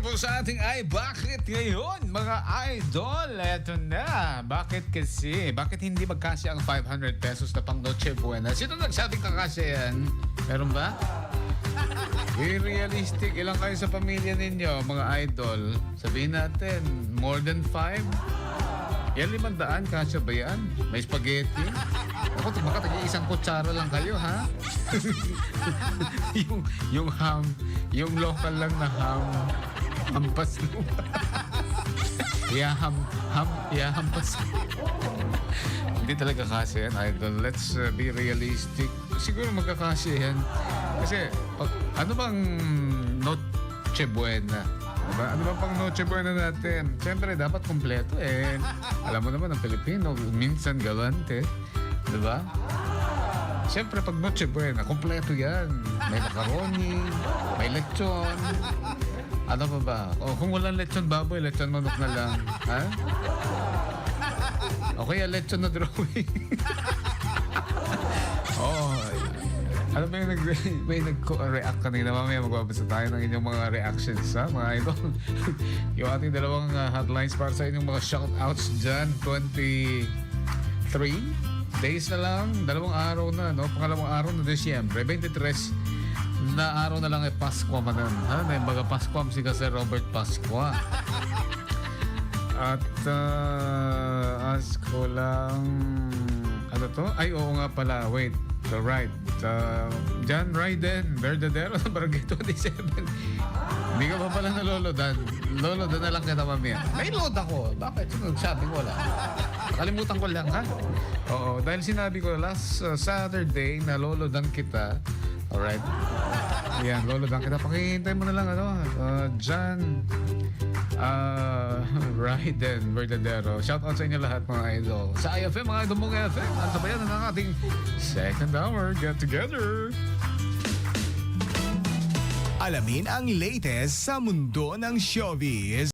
po sa ating ay bakit ngayon mga idol? Eto na. Bakit kasi? Bakit hindi magkasya ang 500 pesos na pang Noche Buena? Sino nagsabing kakasya yan? Meron ba? Be realistic. Ilang kayo sa pamilya ninyo mga idol? Sabihin natin, more than 5? Yan 500, kasya ba yan? May spaghetti? Ako, baka isang kutsara lang kayo, ha? yung ham, yung local lang na ham, hampas lupa. Hampas. Hindi talaga kasya yan, idol. Let's be realistic. Siguro magkakasya yan. Kasi, ano bang Noche Buena? Diba? Ano ba pang Noche Buena natin? Siyempre, dapat kompleto eh. Alam mo naman, ang Pilipino, minsan galante. Diba? Siyempre, pag Noche Buena, kompleto yan. May macaroni, may lechon. Ano pa ba? O, kung walang lechon baboy, lechon manok na lang. Ha? O kaya lechon na drawing. Oh, ano ba yung may nag-react kanina? Mamaya magbabasa tayo ng inyong mga reactions, ha, mga idol. Yung ating dalawang headlines para sa inyong mga shoutouts dyan. 23 days na lang, dalawang araw na, no? Pangalawang araw na Disyembre. 23 na araw na lang ay Pasko manan. Ha? Na yung baga Pasquam si Sir Robert Pasqua. At ask ko lang, ano to? Ay, oo nga pala. Wait. So, right. John Raiden, Verdadero sa Barangay 27. Hindi ka pa pala nalolodan. Lolodan na lang kita mamaya. May load ako. Bakit? Sabi ko wala. Nakalimutan ko lang, ha? Oo. Dahil sinabi ko last Saturday na lolodan kita. Alright. Yan, lolodan kita. Pakihintay mo na lang, ano? John Raiden, Verdadero. Shout out sa inyo lahat, mga idol. Sa IFM, mga idol mong FM. At sabayan na ng ating second hour get together. Alamin ang latest sa mundo ng showbiz.